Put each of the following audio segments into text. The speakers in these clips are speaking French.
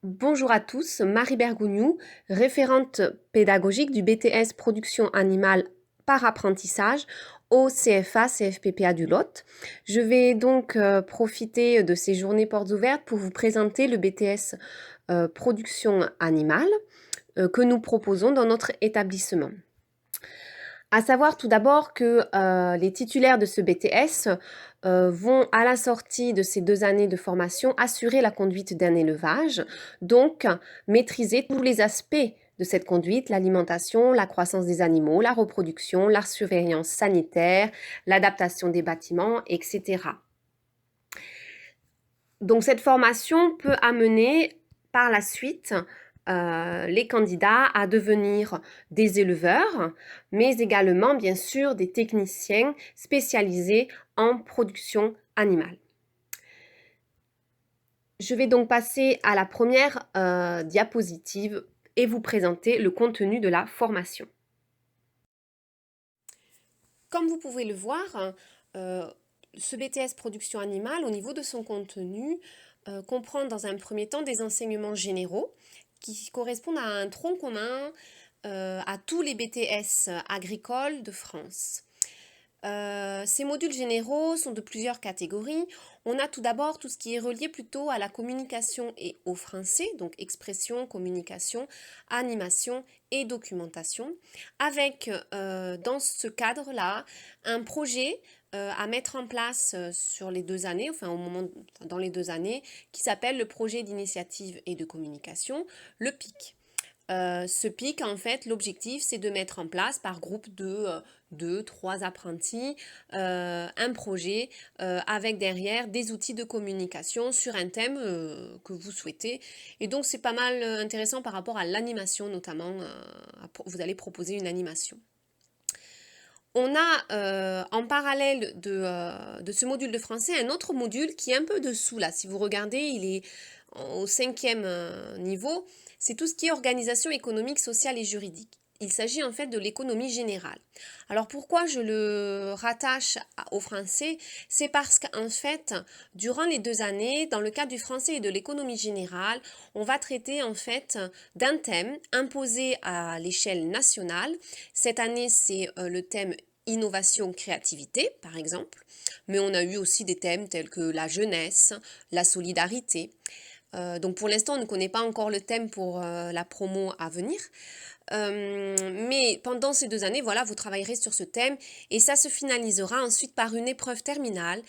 Bonjour à tous, Marie Bergougnou, référente pédagogique du BTS Production animale par apprentissage au CFA CFPPA du Lot. Je vais donc profiter de ces journées portes ouvertes pour vous présenter le BTS Production animale que nous proposons dans notre établissement. À savoir tout d'abord que les titulaires de ce BTS vont, à la sortie de ces 2 années de formation, assurer la conduite d'un élevage, donc maîtriser tous les aspects de cette conduite, l'alimentation, la croissance des animaux, la reproduction, la surveillance sanitaire, l'adaptation des bâtiments, etc. Donc cette formation peut amener par la suite les candidats à devenir des éleveurs, mais également bien sûr des techniciens spécialisés en production animale. Je vais donc passer à la première diapositive et vous présenter le contenu de la formation. Comme vous pouvez le voir, ce BTS Production animale, au niveau de son contenu, comprend dans un premier temps des enseignements généraux qui correspondent à un tronc commun à tous les BTS agricoles de France. Ces modules généraux sont de plusieurs catégories. On a tout d'abord tout ce qui est relié plutôt à la communication et au français, donc expression, communication, animation et documentation, avec dans ce cadre-là un projet à mettre en place sur les 2 années, dans les 2 années, qui s'appelle le projet d'initiative et de communication, le PIC. Ce PIC, en fait, l'objectif, c'est de mettre en place par groupe de 2, 3 apprentis un projet avec derrière des outils de communication sur un thème que vous souhaitez. Et donc, c'est pas mal intéressant par rapport à l'animation, notamment. Vous allez proposer une animation. On a en parallèle de ce module de français un autre module qui est un peu dessous là. Si vous regardez, il est au 5e niveau. C'est tout ce qui est organisation économique, sociale et juridique. Il s'agit en fait de l'économie générale. Alors pourquoi je le rattache au français? C'est parce qu'en fait, durant les 2 années, dans le cadre du français et de l'économie générale, on va traiter en fait d'un thème imposé à l'échelle nationale. Cette année, c'est le thème innovation, créativité, par exemple, mais on a eu aussi des thèmes tels que la jeunesse, la solidarité. Donc pour l'instant, on ne connaît pas encore le thème pour la promo à venir. Mais pendant ces 2 années, voilà, vous travaillerez sur ce thème et ça se finalisera ensuite par une épreuve terminale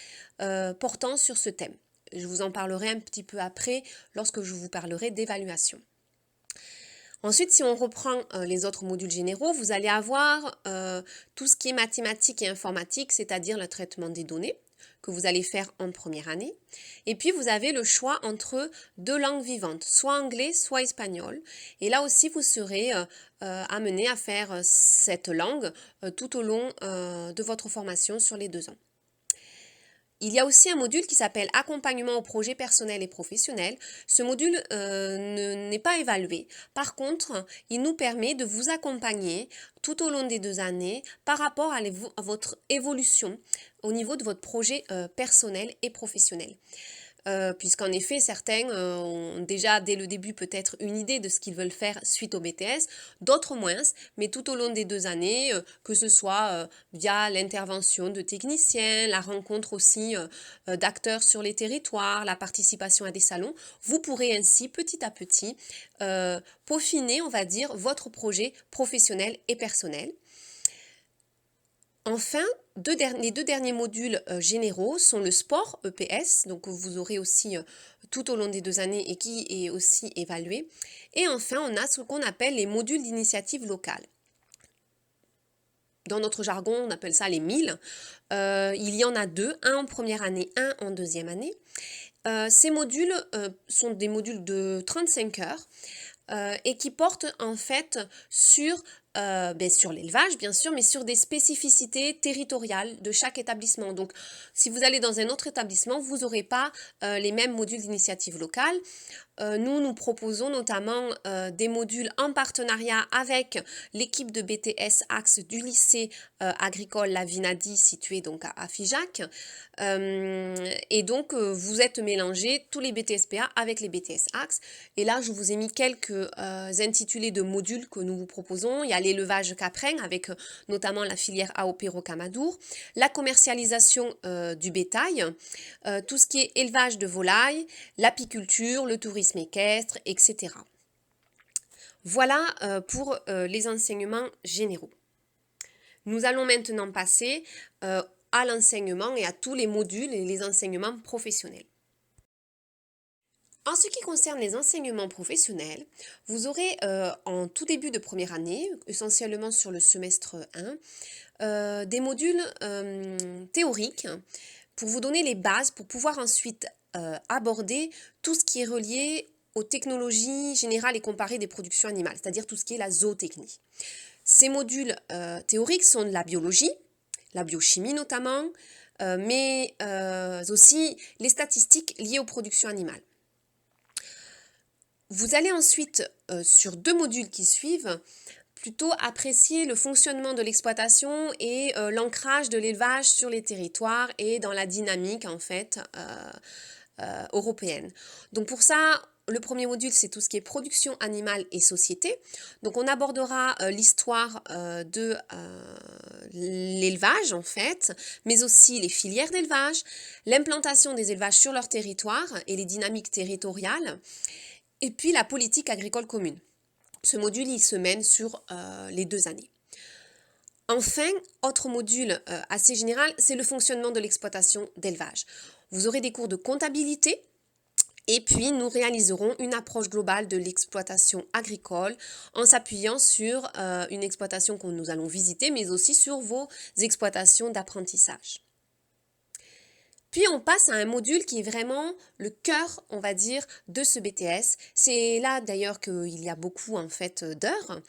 portant sur ce thème. Je vous en parlerai un petit peu après lorsque je vous parlerai d'évaluation. Ensuite, si on reprend les autres modules généraux, vous allez avoir tout ce qui est mathématiques et informatique, c'est-à-dire le traitement des données que vous allez faire en première année. Et puis, vous avez le choix entre 2 langues vivantes, soit anglais, soit espagnol. Et là aussi, vous serez amené à faire cette langue tout au long de votre formation sur les 2 ans. Il y a aussi un module qui s'appelle accompagnement au projet personnel et professionnel. Ce module n'est pas évalué. Par contre, il nous permet de vous accompagner tout au long des 2 années par rapport à votre évolution au niveau de votre projet personnel et professionnel. Puisqu'en effet, certains ont déjà dès le début peut-être une idée de ce qu'ils veulent faire suite au BTS, d'autres moins, mais tout au long des 2 années, que ce soit via l'intervention de techniciens, la rencontre aussi d'acteurs sur les territoires, la participation à des salons, vous pourrez ainsi petit à petit peaufiner, on va dire, votre projet professionnel et personnel. Enfin, les 2 derniers modules généraux sont le sport EPS, donc vous aurez aussi tout au long des 2 années et qui est aussi évalué. Et enfin, on a ce qu'on appelle les modules d'initiative locale. Dans notre jargon, on appelle ça les 1000. Il y en a 2, un en première année, un en deuxième année. Ces modules sont des modules de 35 heures et qui portent en fait sur sur l'élevage, bien sûr, mais sur des spécificités territoriales de chaque établissement. Donc, si vous allez dans un autre établissement, vous n'aurez pas les mêmes modules d'initiative locale. Nous proposons notamment des modules en partenariat avec l'équipe de BTS Axe du lycée agricole La Vinadi situé donc à Figeac. Et donc, vous êtes mélangés tous les BTSPA avec les BTS Axe. Et là, je vous ai mis quelques intitulés de modules que nous vous proposons. Il y a l'élevage caprin avec notamment la filière AOP Rocamadour, la commercialisation du bétail, tout ce qui est élevage de volailles, l'apiculture, le tourisme équestre, etc. Voilà pour les enseignements généraux. Nous allons maintenant passer à l'enseignement et à tous les modules et les enseignements professionnels. En ce qui concerne les enseignements professionnels, vous aurez en tout début de première année, essentiellement sur le semestre 1, des modules théoriques pour vous donner les bases pour pouvoir ensuite aborder tout ce qui est relié aux technologies générales et comparées des productions animales, c'est-à-dire tout ce qui est la zootechnie. Ces modules théoriques sont de la biologie, la biochimie notamment, mais aussi les statistiques liées aux productions animales. Vous allez ensuite, sur 2 modules qui suivent, plutôt apprécier le fonctionnement de l'exploitation et l'ancrage de l'élevage sur les territoires et dans la dynamique en fait européenne. Donc pour ça, le premier module, c'est tout ce qui est production animale et société. Donc on abordera l'histoire de l'élevage en fait, mais aussi les filières d'élevage, l'implantation des élevages sur leur territoire et les dynamiques territoriales, et puis la politique agricole commune. Ce module, il se mène sur les 2 années. Enfin, autre module assez général, c'est le fonctionnement de l'exploitation d'élevage. Vous aurez des cours de comptabilité et puis nous réaliserons une approche globale de l'exploitation agricole en s'appuyant sur une exploitation que nous allons visiter, mais aussi sur vos exploitations d'apprentissage. Puis on passe à un module qui est vraiment le cœur, on va dire, de ce BTS. C'est là d'ailleurs qu'il y a beaucoup en fait d'heures.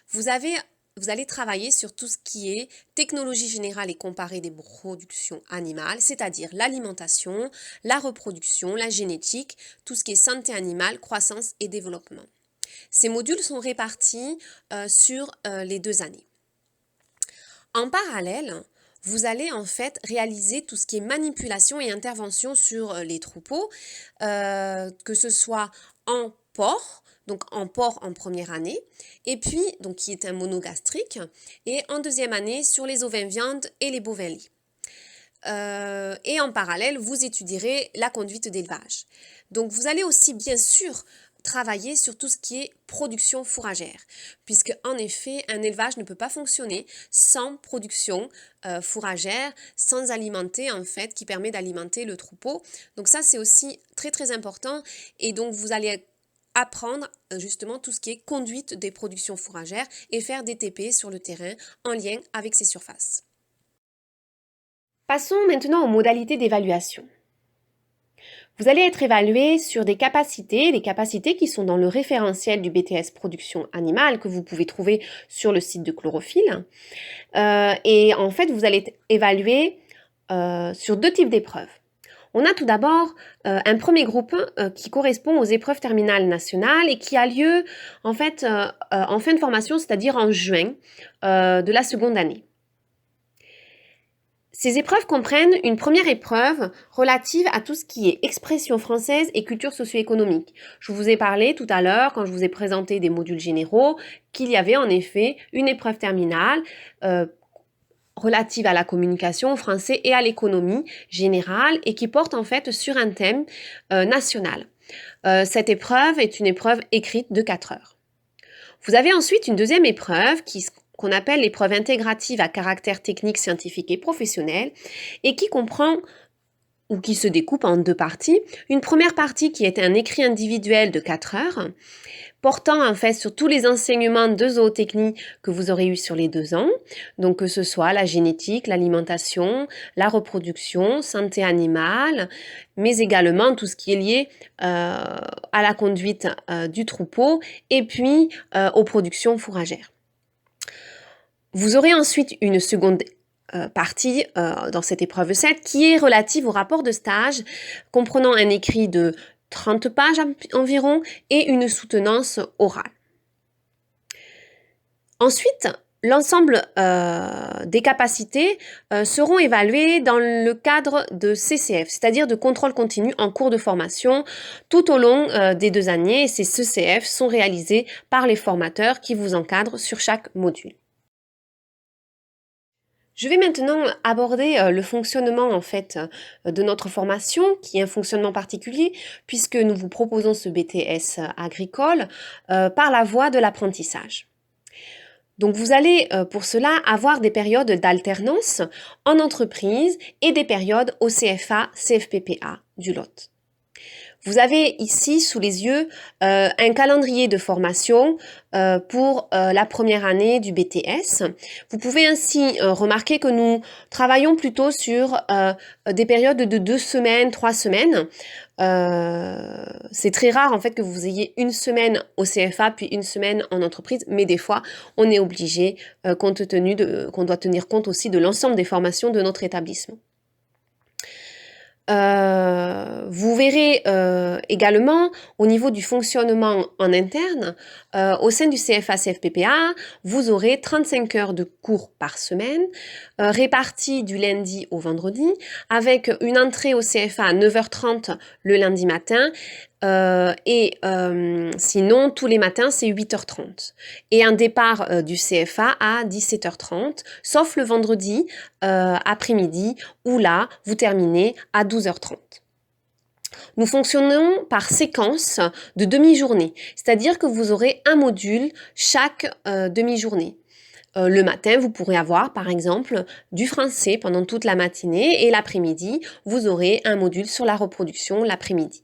Vous allez travailler sur tout ce qui est technologie générale et comparée des productions animales, c'est-à-dire l'alimentation, la reproduction, la génétique, tout ce qui est santé animale, croissance et développement. Ces modules sont répartis sur les 2 années. En parallèle, vous allez en fait réaliser tout ce qui est manipulation et intervention sur les troupeaux, que ce soit en porc, donc en porc en première année, et puis, donc qui est un monogastrique, et en deuxième année sur les ovins viande et les bovins lits. Et en parallèle, vous étudierez la conduite d'élevage. Donc vous allez aussi bien sûr travailler sur tout ce qui est production fourragère, puisque en effet, un élevage ne peut pas fonctionner sans production fourragère, sans alimenter en fait, qui permet d'alimenter le troupeau. Donc ça, c'est aussi très très important, et donc vous allez apprendre justement tout ce qui est conduite des productions fourragères et faire des TP sur le terrain en lien avec ces surfaces. Passons maintenant aux modalités d'évaluation. Vous allez être évalué sur des capacités, les capacités qui sont dans le référentiel du BTS production animale que vous pouvez trouver sur le site de Chlorophylle. Et en fait, vous allez être évalué sur 2 types d'épreuves. On a tout d'abord un premier groupe qui correspond aux épreuves terminales nationales et qui a lieu en fait en fin de formation, c'est-à-dire en juin de la seconde année. Ces épreuves comprennent une première épreuve relative à tout ce qui est expression française et culture socio-économique. Je vous ai parlé tout à l'heure, quand je vous ai présenté des modules généraux, qu'il y avait en effet une épreuve terminale relative à la communication, au français et à l'économie générale et qui porte en fait sur un thème national. Cette épreuve est une épreuve écrite de 4 heures. Vous avez ensuite une deuxième épreuve qu'on appelle l'épreuve intégrative à caractère technique, scientifique et professionnel et qui comprend ou qui se découpe en 2 parties. Une première partie qui est un écrit individuel de 4 heures portant en fait sur tous les enseignements de zootechnie que vous aurez eu sur les 2 ans, donc que ce soit la génétique, l'alimentation, la reproduction, santé animale, mais également tout ce qui est lié à la conduite du troupeau et puis aux productions fourragères. Vous aurez ensuite une seconde partie dans cette épreuve 7 qui est relative au rapport de stage, comprenant un écrit de 30 pages environ et une soutenance orale. Ensuite, l'ensemble des capacités seront évaluées dans le cadre de CCF, c'est-à-dire de contrôle continu en cours de formation tout au long des 2 années. Et ces CCF sont réalisés par les formateurs qui vous encadrent sur chaque module. Je vais maintenant aborder le fonctionnement en fait de notre formation, qui est un fonctionnement particulier puisque nous vous proposons ce BTS agricole par la voie de l'apprentissage. Donc vous allez pour cela avoir des périodes d'alternance en entreprise et des périodes au CFA, CFPPA du Lot. Vous avez ici sous les yeux un calendrier de formation pour la première année du BTS. Vous pouvez ainsi remarquer que nous travaillons plutôt sur des périodes de 2 semaines, 3 semaines. C'est très rare en fait que vous ayez une semaine au CFA puis une semaine en entreprise, mais des fois on est obligé compte tenu qu'on doit tenir compte aussi de l'ensemble des formations de notre établissement. Vous verrez également au niveau du fonctionnement en interne, au sein du CFA-CFPPA, vous aurez 35 heures de cours par semaine, réparties du lundi au vendredi, avec une entrée au CFA à 9h30 le lundi matin, sinon tous les matins c'est 8h30 et un départ du CFA à 17h30 sauf le vendredi après-midi où là vous terminez à 12h30. Nous fonctionnons par séquence de demi-journée, c'est-à-dire que vous aurez un module chaque demi-journée. Le matin, vous pourrez avoir par exemple du français pendant toute la matinée et l'après-midi, vous aurez un module sur la reproduction l'après-midi.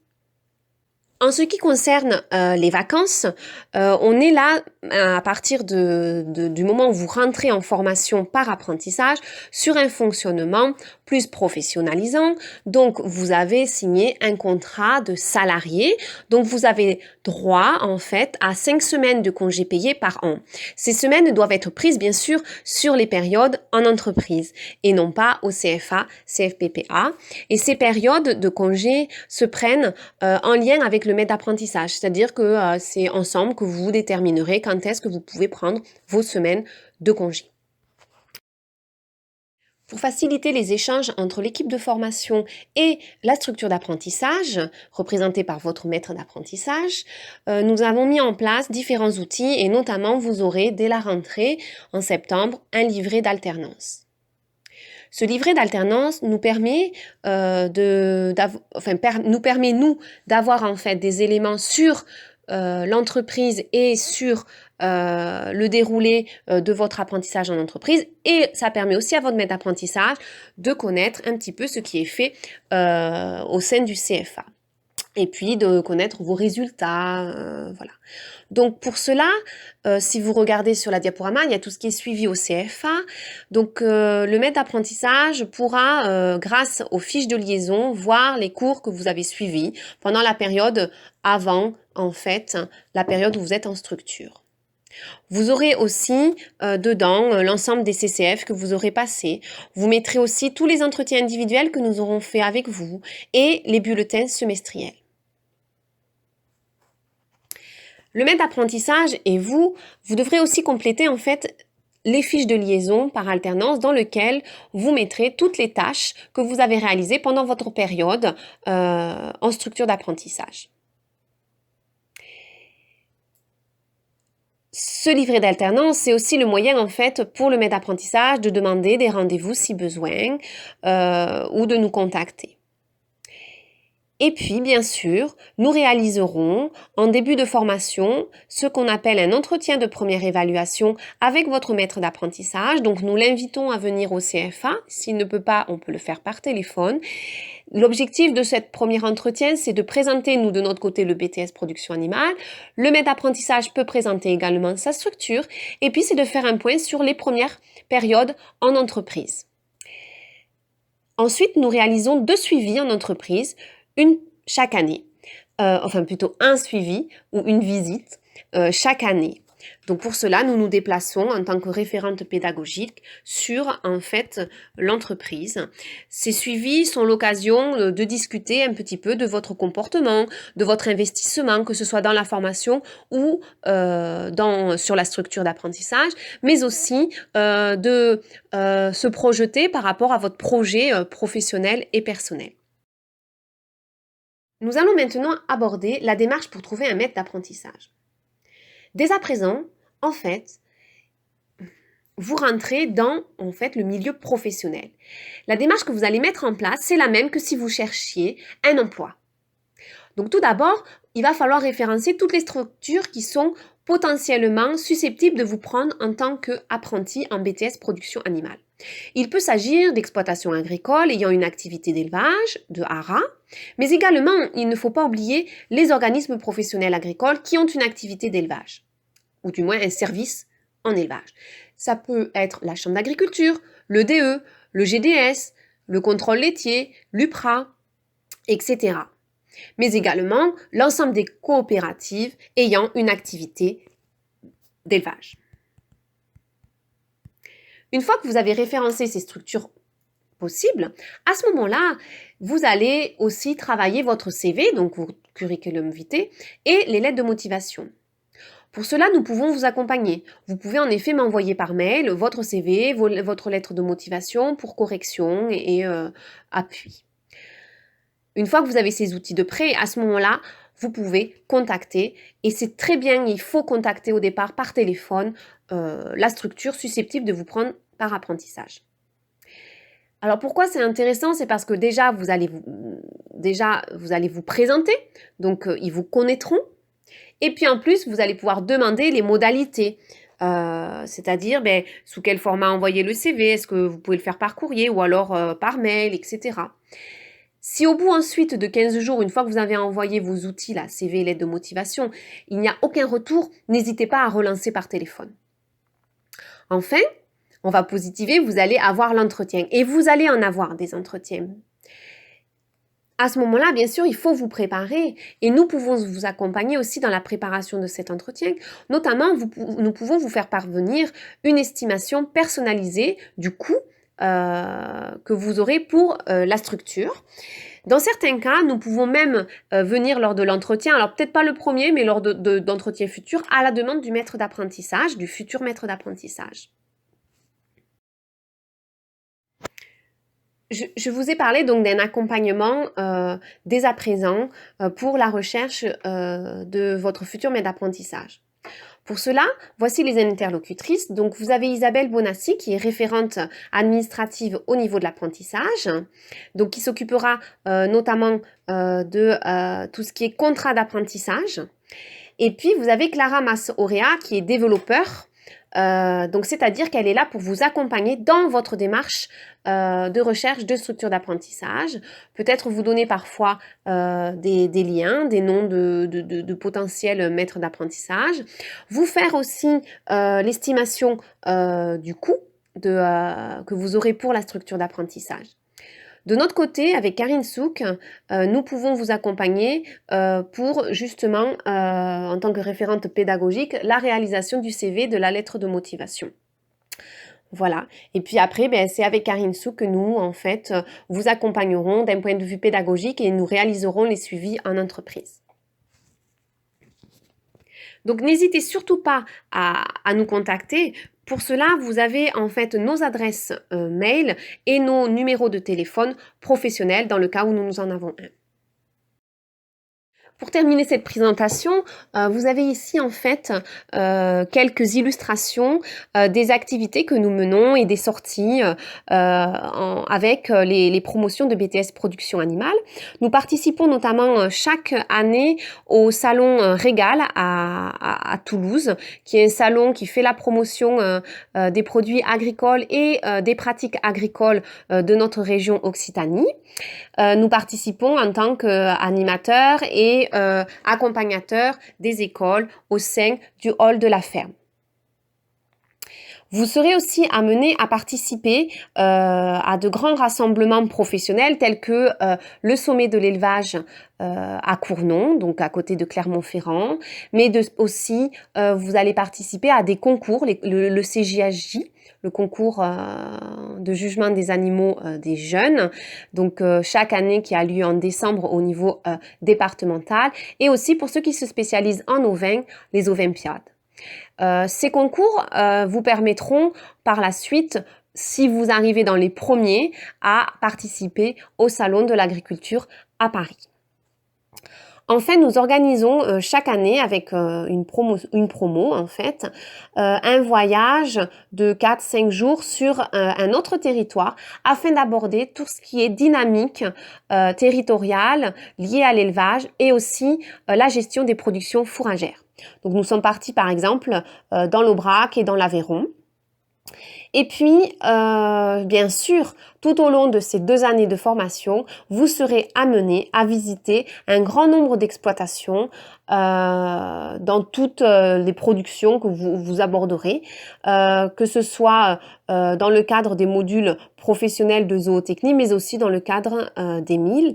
En ce qui concerne les vacances, on est là à partir du moment où vous rentrez en formation par apprentissage sur un fonctionnement plus professionnalisant. Donc, vous avez signé un contrat de salarié. Donc, vous avez droit en fait à 5 semaines de congés payés par an. Ces semaines doivent être prises bien sûr sur les périodes en entreprise et non pas au CFA, CFPPA. Et ces périodes de congés se prennent en lien avec le maître d'apprentissage, c'est-à-dire que c'est ensemble que vous déterminerez quand est-ce que vous pouvez prendre vos semaines de congé. Pour faciliter les échanges entre l'équipe de formation et la structure d'apprentissage, représentée par votre maître d'apprentissage, nous avons mis en place différents outils et notamment vous aurez dès la rentrée en septembre un livret d'alternance. Ce livret d'alternance nous permet d'avoir en fait des éléments sur l'entreprise et sur le déroulé de votre apprentissage en entreprise et ça permet aussi à votre maître d'apprentissage de connaître un petit peu ce qui est fait au sein du CFA et puis de connaître vos résultats, voilà. Donc pour cela, si vous regardez sur la diaporama, il y a tout ce qui est suivi au CFA. Donc le maître d'apprentissage pourra, grâce aux fiches de liaison, voir les cours que vous avez suivis pendant la période avant, en fait, la période où vous êtes en structure. Vous aurez aussi dedans l'ensemble des CCF que vous aurez passés. Vous mettrez aussi tous les entretiens individuels que nous aurons fait avec vous et les bulletins semestriels. Le maître d'apprentissage et vous devrez aussi compléter en fait les fiches de liaison par alternance dans lesquelles vous mettrez toutes les tâches que vous avez réalisées pendant votre période en structure d'apprentissage. Ce livret d'alternance, c'est aussi le moyen en fait pour le maître d'apprentissage de demander des rendez-vous si besoin ou de nous contacter. Et puis, bien sûr, nous réaliserons en début de formation ce qu'on appelle un entretien de première évaluation avec votre maître d'apprentissage. Donc, nous l'invitons à venir au CFA. S'il ne peut pas, on peut le faire par téléphone. L'objectif de ce premier entretien, c'est de présenter, nous, de notre côté, le BTS Production Animale. Le maître d'apprentissage peut présenter également sa structure. Et puis, c'est de faire un point sur les premières périodes en entreprise. Ensuite, nous réalisons 2 suivis en entreprise, chaque année, enfin plutôt un suivi ou une visite chaque année. Donc pour cela, nous nous déplaçons en tant que référente pédagogique sur en fait l'entreprise. Ces suivis sont l'occasion de discuter un petit peu de votre comportement, de votre investissement, que ce soit dans la formation ou sur la structure d'apprentissage, mais aussi de se projeter par rapport à votre projet professionnel et personnel. Nous allons maintenant aborder la démarche pour trouver un maître d'apprentissage. Dès à présent, en fait, vous rentrez dans en fait le milieu professionnel. La démarche que vous allez mettre en place, c'est la même que si vous cherchiez un emploi. Donc tout d'abord, il va falloir référencer toutes les structures qui sont potentiellement susceptibles de vous prendre en tant qu'apprenti en BTS production animale. Il peut s'agir d'exploitations agricoles ayant une activité d'élevage, de haras, mais également, il ne faut pas oublier les organismes professionnels agricoles qui ont une activité d'élevage, ou du moins un service en élevage. Ça peut être la chambre d'agriculture, le DE, le GDS, le contrôle laitier, l'UPRA, etc. Mais également l'ensemble des coopératives ayant une activité d'élevage. Une fois que vous avez référencé ces structures possibles, à ce moment-là, vous allez aussi travailler votre CV, donc votre curriculum vitae, et les lettres de motivation. Pour cela, nous pouvons vous accompagner. Vous pouvez en effet m'envoyer par mail votre CV, votre lettre de motivation pour correction et appui. Une fois que vous avez ces outils de prêt, à ce moment-là, vous pouvez contacter, et c'est très bien, il faut contacter au départ par téléphone la structure susceptible de vous prendre par apprentissage. Alors pourquoi c'est intéressant? C'est parce que déjà vous allez vous présenter, donc ils vous connaîtront, et puis en plus vous allez pouvoir demander les modalités, c'est-à-dire sous quel format envoyer le CV, est-ce que vous pouvez le faire par courrier ou alors par mail, etc. Si au bout ensuite de 15 jours, une fois que vous avez envoyé vos outils, là, CV et lettre de motivation, il n'y a aucun retour, n'hésitez pas à relancer par téléphone. Enfin, on va positiver, vous allez avoir l'entretien et vous allez en avoir des entretiens. À ce moment-là, bien sûr, il faut vous préparer et nous pouvons vous accompagner aussi dans la préparation de cet entretien. Notamment, nous pouvons vous faire parvenir une estimation personnalisée du coût que vous aurez pour la structure. Dans certains cas, nous pouvons même venir lors de l'entretien, alors peut-être pas le premier, mais lors d'entretiens futurs, à la demande du maître d'apprentissage, du futur maître d'apprentissage. Je vous ai parlé donc d'un accompagnement dès à présent pour la recherche de votre futur maître d'apprentissage. Pour cela, voici les interlocutrices. Donc, vous avez Isabelle Bonassi, qui est référente administrative au niveau de l'apprentissage, donc qui s'occupera notamment de tout ce qui est contrat d'apprentissage. Et puis, vous avez Clara Mas-Orea, qui est développeur. Donc, c'est-à-dire qu'elle est là pour vous accompagner dans votre démarche de recherche de structure d'apprentissage, peut-être vous donner parfois des liens, des noms de potentiels maîtres d'apprentissage, vous faire aussi l'estimation du coût que vous aurez pour la structure d'apprentissage. De notre côté, avec Karine Souk, nous pouvons vous accompagner pour justement, en tant que référente pédagogique, la réalisation du CV, de la lettre de motivation. Voilà. Et puis après, c'est avec Karine Souk que nous, en fait, vous accompagnerons d'un point de vue pédagogique et nous réaliserons les suivis en entreprise. Donc, n'hésitez surtout pas à nous contacter. Pour cela, vous avez en fait nos adresses mail et nos numéros de téléphone professionnels dans le cas où nous en avons un. Pour terminer cette présentation, vous avez ici en fait quelques illustrations des activités que nous menons et des sorties avec les promotions de BTS Production Animale. Nous participons notamment chaque année au salon Régal à Toulouse, qui est un salon qui fait la promotion des produits agricoles et des pratiques agricoles de notre région Occitanie. Nous participons en tant qu'animateurs et accompagnateurs des écoles au sein du hall de la ferme. Vous serez aussi amené à participer à de grands rassemblements professionnels tels que le sommet de l'élevage à Cournon, donc à côté de Clermont-Ferrand, mais aussi vous allez participer à des concours, le CJHJ, le concours de jugement des animaux des jeunes, donc chaque année qui a lieu en décembre au niveau départemental, et aussi pour ceux qui se spécialisent en ovins, les ovimpiades. Ces concours vous permettront par la suite, si vous arrivez dans les premiers, à participer au Salon de l'agriculture à Paris. Enfin, nous organisons chaque année avec une promo en fait, un voyage de 4-5 jours sur un autre territoire afin d'aborder tout ce qui est dynamique territoriale liée à l'élevage et aussi la gestion des productions fourragères. Donc nous sommes partis par exemple dans l'Aubrac et dans l'Aveyron. Et puis, bien sûr, tout au long de ces 2 années de formation, vous serez amené à visiter un grand nombre d'exploitations dans toutes les productions que vous aborderez, que ce soit dans le cadre des modules professionnels de zootechnie, mais aussi dans le cadre des milles.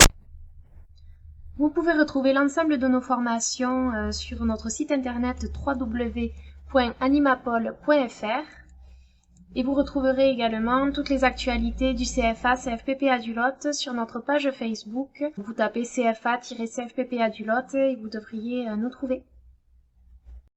Vous pouvez retrouver l'ensemble de nos formations sur notre site internet www.animapol.fr et vous retrouverez également toutes les actualités du CFA CFPPA du Lot sur notre page Facebook. Vous tapez CFA-CFPPA du Lot et vous devriez nous trouver.